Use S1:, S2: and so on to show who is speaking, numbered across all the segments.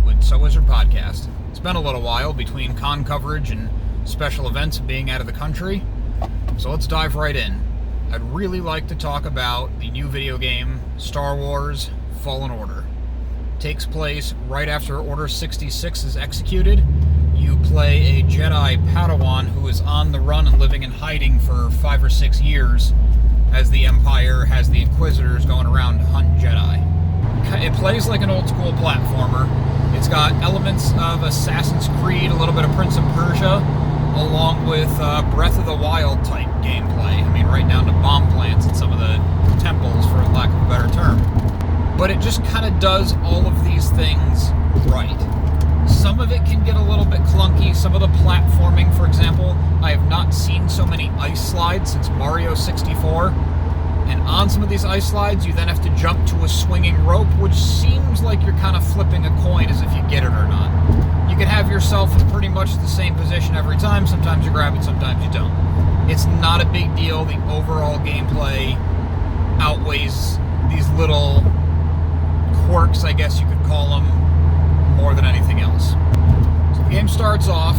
S1: Commute with So Wizard Podcast. It's been a little while between con coverage and special events and being out of the country, so let's dive right in. I'd really like to talk about the new video game, Star Wars Fallen Order. It takes place right after Order 66 is executed. You play a Jedi Padawan who is on the run and living in hiding for 5 or 6 years as the Empire has the Inquisitors going around to hunt Jedi. It plays like an old school platformer. It's got elements of Assassin's Creed, a little bit of Prince of Persia, along with Breath of the Wild type gameplay. I mean, right down to bomb plants and some of the temples, for lack of a better term. But it just kind of does all of these things right. Some of it can get a little bit clunky. Some of the platforming, for example, I have not seen so many ice slides since Mario 64. And on some of these ice slides, you then have to jump to a swinging rope, which seems like you're kind of flipping a coin as if you get it or not. You can have yourself in pretty much the same position every time. Sometimes you grab it, sometimes you don't. It's not a big deal. The overall gameplay outweighs these little quirks, I guess you could call them, more than anything else. So the game starts off,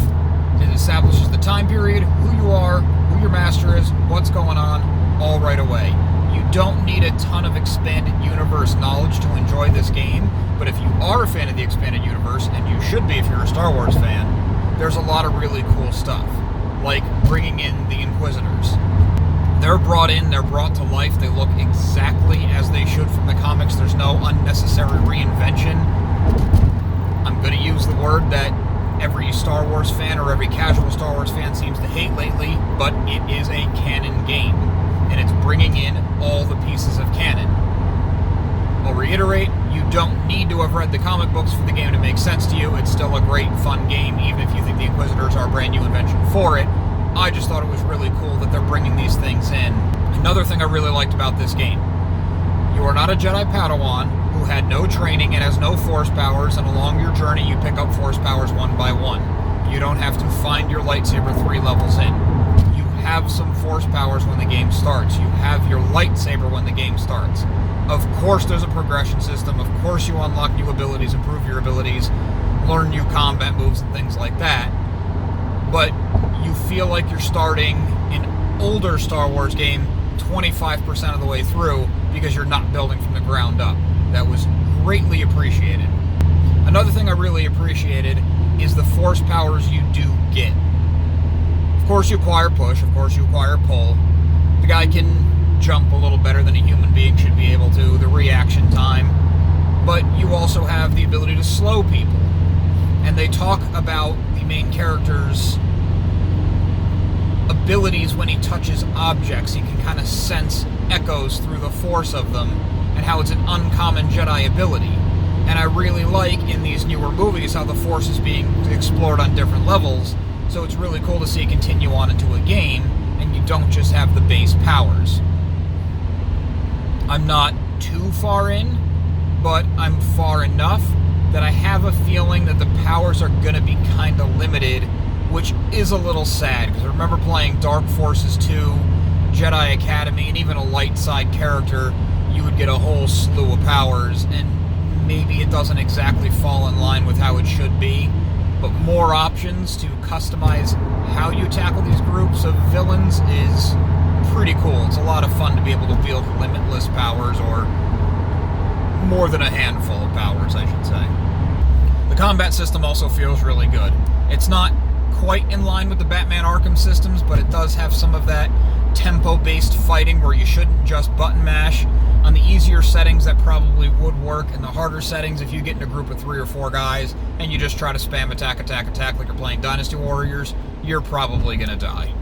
S1: it establishes the time period, who you are, who your master is, what's going on, all right away. You don't need a ton of expanded universe knowledge to enjoy this game, but if you are a fan of the expanded universe, and you should be if you're a Star Wars fan, there's a lot of really cool stuff, like bringing in the Inquisitors. They're brought in, they're brought to life, they look exactly as they should from the comics. There's no unnecessary reinvention. I'm going to use the word that every Star Wars fan or every casual Star Wars fan seems to hate lately, but it is a canon game, and it's bringing in all the pieces of canon. I'll reiterate, you don't need to have read the comic books for the game to make sense to you. It's still a great, fun game, even if you think the Inquisitors are a brand new invention for it. I just thought it was really cool that they're bringing these things in. Another thing I really liked about this game, you are not a Jedi Padawan who had no training and has no force powers, and along your journey you pick up force powers one by one. You don't have to find your lightsaber 3 levels in. You have some force powers when the game starts. You have your lightsaber when the game starts. Of course there's a progression system. Of course you unlock new abilities, improve your abilities, learn new combat moves and things like that. But you feel like you're starting an older Star Wars game 25% of the way through because you're not building from the ground up. That was greatly appreciated. Another thing I really appreciated is the force powers you do get. Of course you acquire push, of course you acquire pull. The guy can jump a little better than a human being should be able to, the reaction time. But you also have the ability to slow people. And they talk about the main character's abilities when he touches objects. He can kind of sense echoes through the force of them, and how it's an uncommon Jedi ability. And I really like in these newer movies how the Force is being explored on different levels, so it's really cool to see it continue on into a game, and you don't just have the base powers. I'm not too far in, but I'm far enough that I have a feeling that the powers are going to be kind of limited, which is a little sad, because I remember playing Dark Forces 2, Jedi Academy, and even a light side character, you would get a whole slew of powers, and maybe it doesn't exactly fall in line with how it should be, but more options to customize how you tackle these groups of villains is pretty cool. It's a lot of fun to be able to wield limitless powers, or more than a handful of powers, I should say. The combat system also feels really good. It's not quite in line with the Batman Arkham systems, but it does have some of that tempo-based fighting where you shouldn't just button mash. On the easier settings, that probably would work. In the harder settings, if you get in a group of 3 or 4 guys and you just try to spam attack, attack, attack like you're playing Dynasty Warriors, you're probably going to die.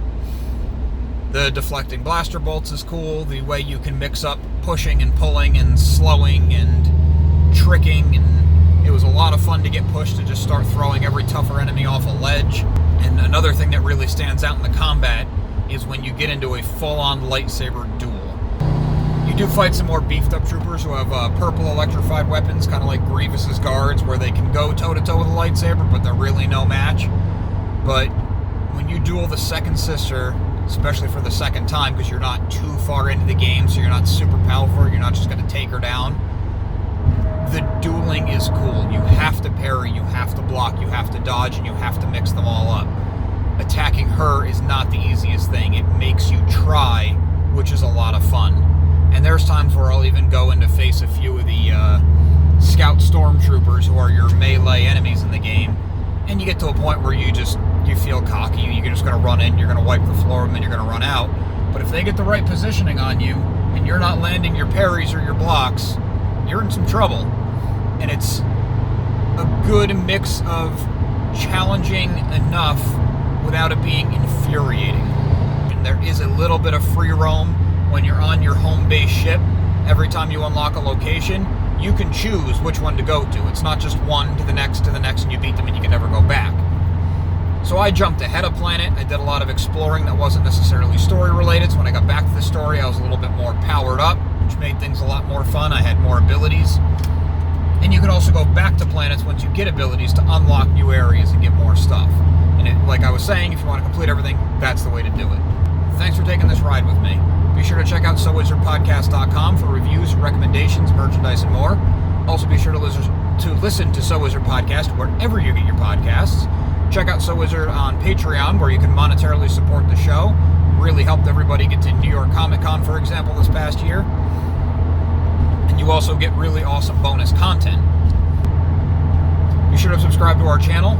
S1: The deflecting blaster bolts is cool. The way you can mix up pushing and pulling and slowing and tricking, and it was a lot of fun to get pushed to just start throwing every tougher enemy off a ledge. And another thing that really stands out in the combat is when you get into a full-on lightsaber duel. You do fight some more beefed-up troopers who have purple electrified weapons, kind of like Grievous's guards, where they can go toe-to-toe with a lightsaber, but they're really no match. But when you duel the second sister, especially for the second time, because you're not too far into the game, so you're not super powerful, you're not just going to take her down, the dueling is cool. You have have to parry, you have to block, you have to dodge, and you have to mix them all up. Attacking her is not the easiest thing. It makes you try, which is a lot of fun. And there's times where I'll even go in to face a few of the scout stormtroopers who are your melee enemies in the game, and you get to a point where you feel cocky, you're just going to run in, you're going to wipe the floor, and then you're going to run out. But if they get the right positioning on you, and you're not landing your parries or your blocks, you're in some trouble. And it's a good mix of challenging enough without it being infuriating. And there is a little bit of free roam when you're on your home base ship. Every time you unlock a location, you can choose which one to go to. It's not just one to the next, and you beat them and you can never go back. So I jumped ahead of planet. I did a lot of exploring that wasn't necessarily story related. So when I got back to the story, I was a little bit more powered up, which made things a lot more fun. I had more abilities. And you can also go back to planets once you get abilities to unlock new areas and get more stuff. And like I was saying, if you want to complete everything, that's the way to do it. Thanks for taking this ride with me. Be sure to check out SoWizardPodcast.com for reviews, recommendations, merchandise, and more. Also be sure to listen to So Wizard Podcast wherever you get your podcasts. Check out So Wizard on Patreon, where you can monetarily support the show. Really helped everybody get to New York Comic Con, for example, this past year. And you also get really awesome bonus content. Be sure to subscribe to our channel.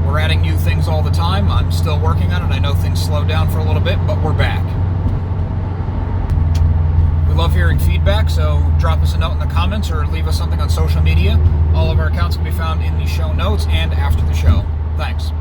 S1: We're adding new things all the time. I'm still working on it. I know things slowed down for a little bit, but we're back. We love hearing feedback, so drop us a note in the comments or leave us something on social media. All of our accounts can be found in the show notes and after the show. Thanks.